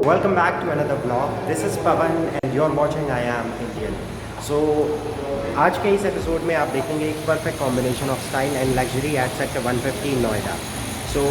Welcome back to another vlog. This is Pavan and you're watching I Am Indian. So आज के इस episode में आप देखेंगे एक perfect combination of style and luxury at sector 150 Noida. So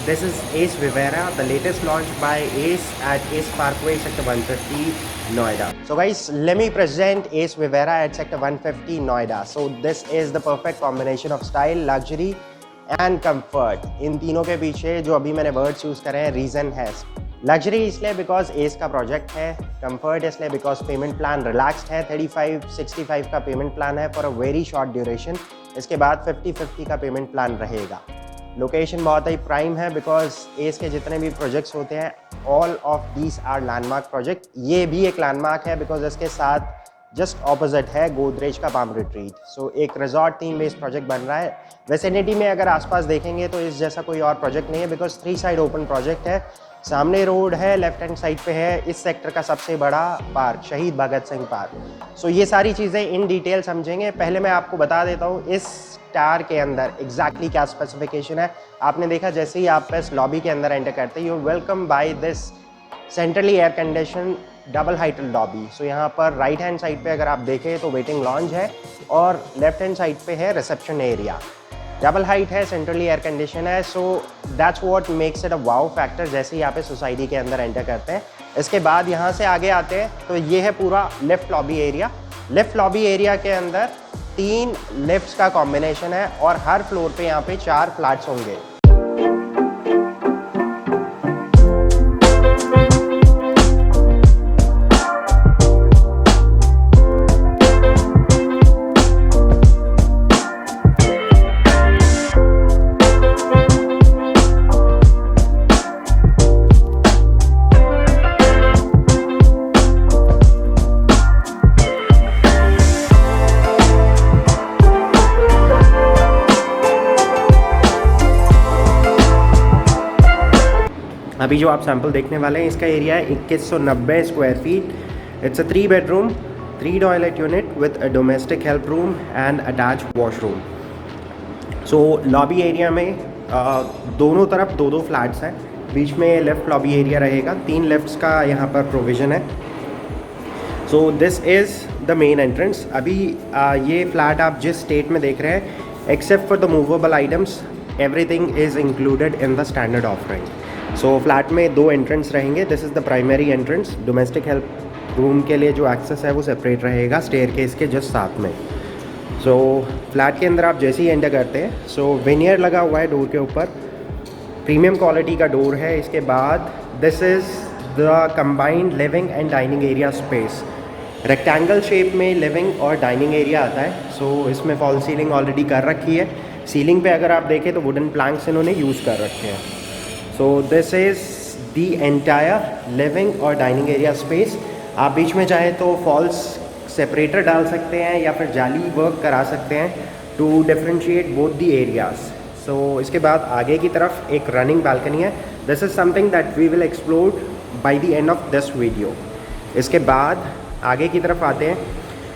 this is Ace Vivera, the latest launch by Ace at Ace Parkway sector 150 Noida. So guys, let me present Ace Vivera at sector 150 Noida. So this is the perfect combination of style, luxury and comfort. इन तीनों के पीछे जो अभी मैंने words use करे हैं, reason है. लग्जरी इसलिए बिकॉज एस का प्रोजेक्ट है. कंफर्ट इसलिए बिकॉज पेमेंट प्लान रिलैक्स्ड है. 35-65 का पेमेंट प्लान है for a very short duration. इसके बाद 50-50 का पेमेंट प्लान रहेगा. लोकेशन बहुत ही प्राइम है बिकॉज एस के जितने भी प्रोजेक्ट्स होते हैं all of these are landmark project. ये भी एक लैंडमार्क है बिकॉज इसके साथ जस्ट ऑपोजिट है गोदरेज का पाम रिट्रीट. सो एक रिजॉर्ट थीम बेस्ड प्रोजेक्ट बन रहा है. वेसिनिटी में अगर आसपास देखेंगे तो इस जैसा कोई और प्रोजेक्ट नहीं है बिकॉज 3 साइड ओपन प्रोजेक्ट है. सामने रोड है, लेफ्ट हैंड साइड पे है इस सेक्टर का सबसे बड़ा पार्क, शहीद भगत सिंह पार्क. सो ये सारी चीज़ें इन डिटेल समझेंगे. पहले मैं आपको बता देता हूँ इस स्टार के अंदर एग्जैक्टली क्या स्पेसिफिकेशन है. आपने देखा जैसे ही आप इस लॉबी के अंदर एंटर करते हैं, you welcome by this centrally air condition double height lobby. So यहाँ पर राइट हैंड साइड पे अगर आप देखें तो वेटिंग लॉन्ज है और लेफ्ट हैंड साइड पे है रिसेप्शन एरिया. डबल हाइट है, सेंट्रली एयर कंडीशन है. So that's what makes it a wow factor जैसे ही यहाँ पे सोसाइटी के अंदर एंटर करते हैं. इसके बाद यहाँ से आगे आते हैं तो ये है पूरा left lobby area. Left lobby area के अंदर 3 लिफ्ट्स का कॉम्बिनेशन है और हर फ्लोर पे यहाँ पे 4 फ्लैट्स होंगे. अभी जो आप सैंपल देखने वाले हैं इसका एरिया है 2190 square feet. It's a 3 bedroom 3 toilet unit with a domestic help room and attach washroom. So lobby area में दोनों तरफ 2-2 फ्लैट्स हैं. बीच में लेफ़्ट लॉबी एरिया रहेगा. 3 लिफ्ट्स का यहाँ पर प्रोविज़न है. So this is the main entrance. अभी ये फ्लैट आप जिस स्टेट में देख रहे हैं except for the movable items everything is included in the standard offering. So flat में 2 एंट्रेंस रहेंगे. This is the primary entrance. Domestic help room के लिए जो एक्सेस है वो सेपरेट रहेगा स्टेयरकेस के जस्ट साथ में. सो फ्लैट के अंदर आप जैसे ही एंटर करते हैं सो वेनियर लगा हुआ है डोर के ऊपर. प्रीमियम क्वालिटी का डोर है. इसके बाद this is the combined living and dining area space. Rectangle shape में लिविंग और डाइनिंग एरिया आता है. सो इसमें फॉल सीलिंग ऑलरेडी कर रखी है. सीलिंग पे अगर आप देखें तो वुडन प्लैंक्स इन्होंने यूज़ कर रखे हैं. So this is the entire living और डाइनिंग एरिया स्पेस. आप बीच में चाहे तो फॉल्स सेपरेटर डाल सकते हैं या फिर जाली वर्क करा सकते हैं to differentiate both the areas. So इसके बाद आगे की तरफ एक रनिंग बालकनी है. This is something that we will explore by the end of this video. इसके बाद आगे की तरफ आते हैं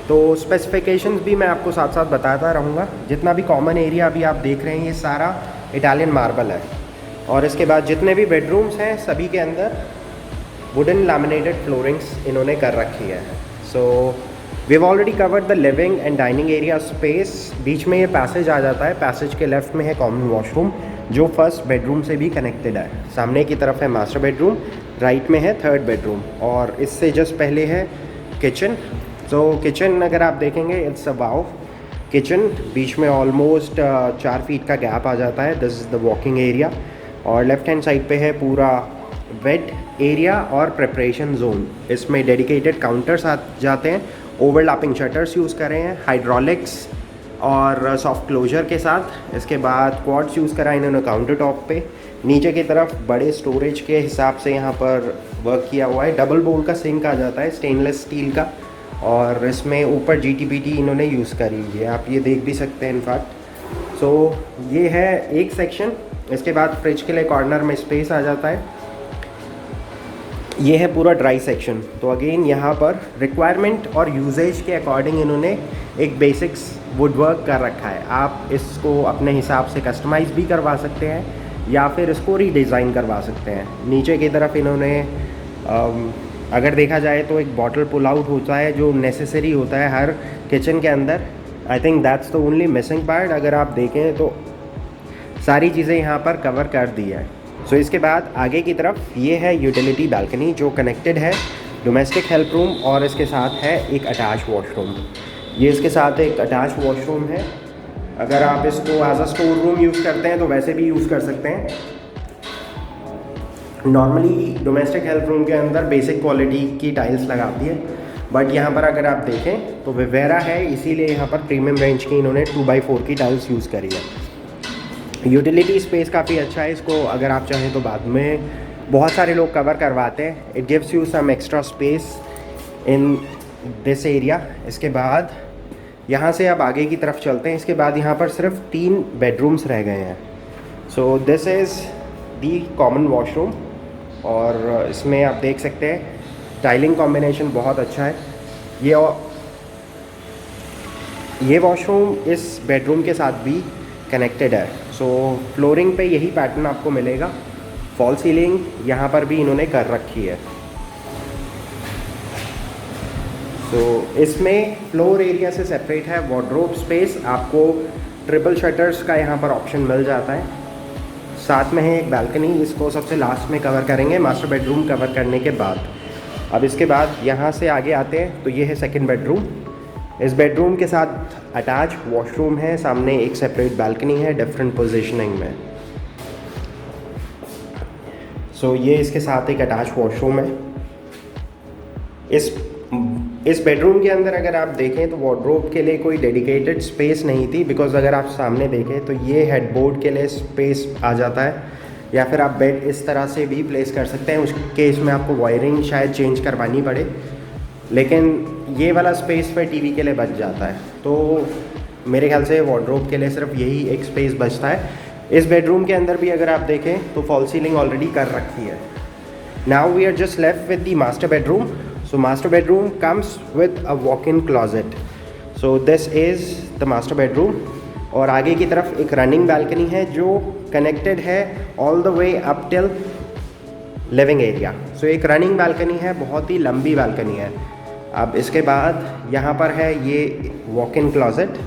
तो स्पेसिफिकेशंस भी मैं आपको साथ साथ बताता रहूँगा. जितना भी कॉमन एरिया अभी आप देख रहे हैं ये सारा इटालियन मार्बल है. और इसके बाद जितने भी बेडरूम्स हैं सभी के अंदर वुडन लैमिनेटेड फ्लोरिंग्स इन्होंने कर रखी है. So we have already covered the living and dining area space. बीच में ये पैसेज आ जाता है. पैसेज के लेफ्ट में है कॉमन वॉशरूम जो फर्स्ट बेडरूम से भी कनेक्टेड है. सामने की तरफ है मास्टर बेडरूम, राइट में है थर्ड बेडरूम और इससे जस्ट पहले है किचन. सो किचन अगर आप देखेंगे इट्स अ वाओ किचन. बीच में ऑलमोस्ट 4 फीट का गैप आ जाता है. This is the walking area और लेफ्ट हैंड साइड पे है पूरा वेट एरिया और प्रिपरेशन जोन. इसमें डेडिकेटेड काउंटर्स आ जाते हैं. ओवरलैपिंग शटर्स यूज़ कर रहे हैं, हाइड्रोलिक्स और सॉफ्ट क्लोजर के साथ. इसके बाद क्वाड्स यूज़ करा इन्होंने काउंटर टॉप पे. नीचे की तरफ बड़े स्टोरेज के हिसाब से यहाँ पर वर्क किया हुआ है. डबल बोल का सिंक आ जाता है स्टेनलेस स्टील का और इसमें ऊपर GTPT इन्होंने यूज़ करी है. आप ये देख भी सकते हैं इनफैक्ट. सो ये है एक सेक्शन. इसके बाद फ्रिज के लिए कॉर्नर में स्पेस आ जाता है. ये है पूरा ड्राई सेक्शन. तो अगेन यहाँ पर रिक्वायरमेंट और यूजेज के अकॉर्डिंग इन्होंने एक बेसिक्स वुडवर्क कर रखा है. आप इसको अपने हिसाब से कस्टमाइज़ भी करवा सकते हैं या फिर इसको रीडिज़ाइन करवा सकते हैं. नीचे की तरफ इन्होंने अगर देखा जाए तो एक बॉटल पुल आउट होता है जो नेसेसरी होता है हर किचन के अंदर। I think that's the only missing part. अगर आप देखें तो सारी चीज़ें यहाँ पर कवर कर दी है। सो इसके बाद आगे की तरफ ये है यूटिलिटी बालकनी जो कनेक्टेड है डोमेस्टिक हेल्प रूम और इसके साथ है एक अटैच वॉशरूम। ये इसके साथ एक अटैच वॉशरूम है। अगर आप इसको as a store room use करते हैं तो वैसे भी यूज़ कर सकते हैं। नॉर्मली डोमेस्टिक हेल्प रूम के अंदर बेसिक क्वालिटी की टाइल्स लगाती है, बट यहाँ पर अगर आप देखें तो विवेरा है, इसीलिए यहाँ पर प्रीमियम रेंज की इन्होंने 2x4 की टाइल्स यूज़ करी है। यूटिलिटी स्पेस काफ़ी अच्छा है। इसको अगर आप चाहें तो बाद में बहुत सारे लोग कवर करवाते हैं। It gives you some extra space in this area. इसके बाद यहाँ से अब आगे की तरफ चलते हैं। इसके बाद यहाँ पर सिर्फ 3 बेडरूम्स रह गए हैं। So this is the common washroom और इसमें आप देख सकते हैं टाइलिंग कॉम्बिनेशन बहुत अच्छा है। ये वॉशरूम इस बेडरूम के साथ भी कनेक्टेड है। सो फ्लोरिंग पे यही पैटर्न आपको मिलेगा। फॉल सीलिंग यहाँ पर भी इन्होंने कर रखी है। तो इसमें फ्लोर एरिया से सेपरेट है वार्डरोब स्पेस। आपको ट्रिपल शटर्स का यहाँ पर ऑप्शन मिल जाता है। साथ में है एक बालकनी, इसको सबसे लास्ट में कवर करेंगे मास्टर बेडरूम कवर करने के बाद। अब इसके बाद यहाँ से आगे आते हैं तो ये है सेकंड बेडरूम। इस बेडरूम के साथ अटैच वॉशरूम है, सामने एक सेपरेट बालकनी है डिफरेंट पोजीशनिंग में। सो ये इसके साथ एक अटैच वॉशरूम है। इस बेडरूम के अंदर अगर आप देखें तो वार्डरोब के लिए कोई डेडिकेटेड स्पेस नहीं थी, बिकॉज अगर आप सामने देखें तो ये हेडबोर्ड के लिए स्पेस आ जाता है, या फिर आप बेड इस तरह से भी प्लेस कर सकते हैं। उस केस में आपको वायरिंग शायद चेंज करवानी पड़े, लेकिन ये वाला स्पेस फिर टीवी के लिए बच जाता है। तो मेरे ख्याल से वार्डरोब के लिए सिर्फ यही एक स्पेस बचता है। इस बेडरूम के अंदर भी अगर आप देखें तो फॉल सीलिंग ऑलरेडी कर रखी है। Now we are just left with the master bedroom. So master bedroom comes with a walk-in closet. So this is the master bedroom. और आगे की तरफ एक रनिंग बालकनी है जो कनेक्टेड है all the way up till living area. So एक running balcony है, बहुत ही लंबी बालकनी है। अब इसके बाद यहाँ पर है ये वॉक-इन क्लोजेट।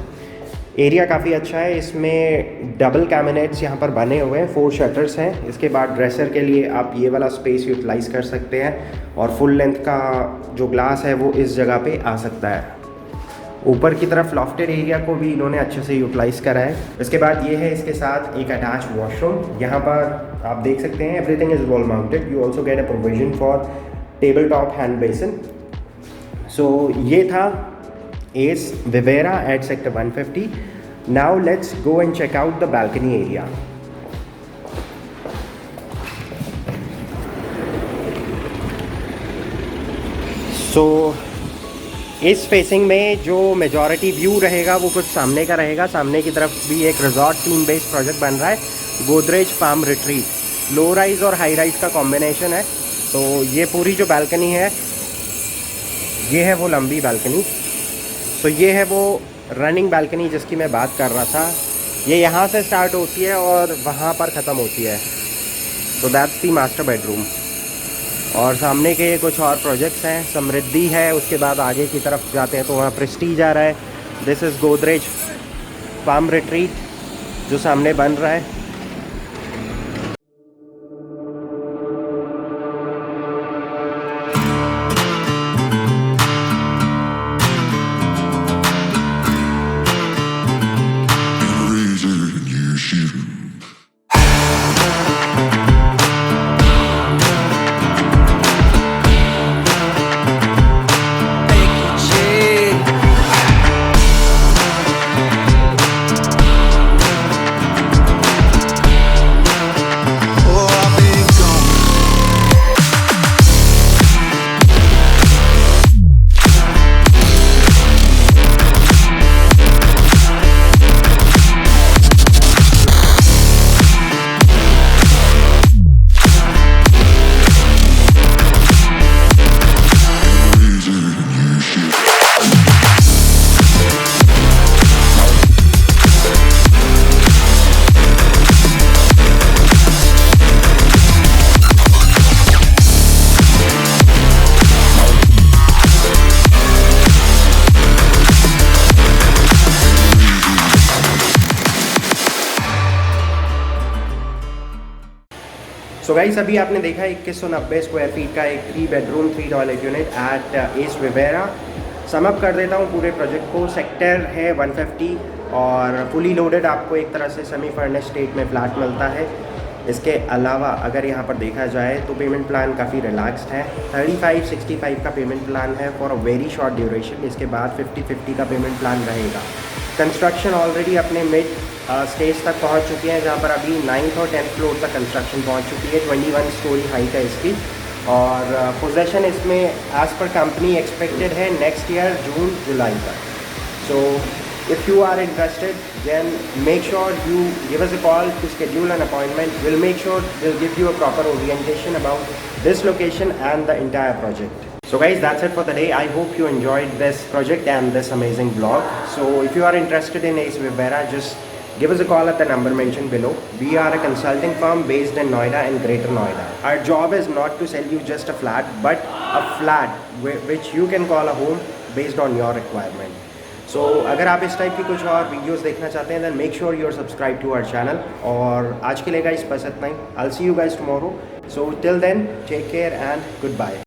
एरिया काफ़ी अच्छा है। इसमें डबल कैबिनेट्स यहाँ पर बने हुए हैं, 4 शटर्स हैं। इसके बाद ड्रेसर के लिए आप ये वाला स्पेस यूटिलाइज़ कर सकते हैं और फुल लेंथ का जो ग्लास है वो इस जगह पे आ सकता है। ऊपर की तरफ लॉफ्टेड एरिया को भी इन्होंने अच्छे से यूटिलाइज़ करा है। इसके बाद ये है इसके साथ एक अटैच वॉशरूम। यहाँ पर आप देख सकते हैं everything is wall mounted. You also get a provision for table top hand basin. So ये था Ace Vivera at sector 150. Now let's go and check out the balcony area. So इस facing में जो मेजॉरिटी व्यू रहेगा वो कुछ सामने का रहेगा। सामने की तरफ भी एक रिजॉर्ट थीम बेस्ड प्रोजेक्ट बन रहा है, Godrej palm retreat. Low rise और हाई राइज का कॉम्बिनेशन है। तो ये पूरी जो बालकनी है ये है वो लंबी बालकनी। तो ये है वो रनिंग बालकनी जिसकी मैं बात कर रहा था। ये यहाँ से स्टार्ट होती है और वहाँ पर ख़त्म होती है। तो दैट्स दी मास्टर बेडरूम। और सामने के कुछ और प्रोजेक्ट्स हैं, समृद्धि है। उसके बाद आगे की तरफ जाते हैं तो वहाँ प्रेस्टीज आ रहा है। This is Godrej palm retreat जो सामने बन रहा है। सो गाइस अभी आपने देखा 2190 स्क्वायर फीट का एक 3 bedroom 3 toilet unit at Ace Vivera. Sum up कर देता हूँ पूरे प्रोजेक्ट को। सेक्टर है 150 और फुली लोडेड आपको एक तरह से सेमी फर्निश्ड स्टेट में फ्लैट मिलता है। इसके अलावा अगर यहाँ पर देखा जाए तो पेमेंट प्लान काफ़ी रिलैक्स्ड है। 35-65 का पेमेंट प्लान है for a very short duration. इसके बाद 50-50 का पेमेंट प्लान रहेगा। कंस्ट्रक्शन ऑलरेडी अपने मिड स्टेज तक पहुँच चुकी है, जहाँ पर अभी 9th और 10th फ्लोर तक कंस्ट्रक्शन पहुँच चुकी है। 21 स्टोरी हाइट है इसकी और पोजेसन इसमें एज़ पर कंपनी एक्सपेक्टेड है नेक्स्ट ईयर जून जुलाई तक। So if you are interested, then make sure you give us a call to schedule an appointment. We'll make sure we'll give you a proper orientation about this location and the entire project. So guys, that's it for the day. I hope you enjoyed this project and this amazing vlog. So if you are interested in Ace Vivera, just give us a call at the number mentioned below. We are a consulting firm based in Noida and Greater Noida. Our job is not to sell you just a flat, but a flat which you can call a home based on your requirement. सो अगर आप इस type की कुछ और videos देखना चाहते हैं then make sure you are subscribe to our channel. और आज के लिए गाइस बस इतना ही। I will see you guys tomorrow. So till then take care and good bye.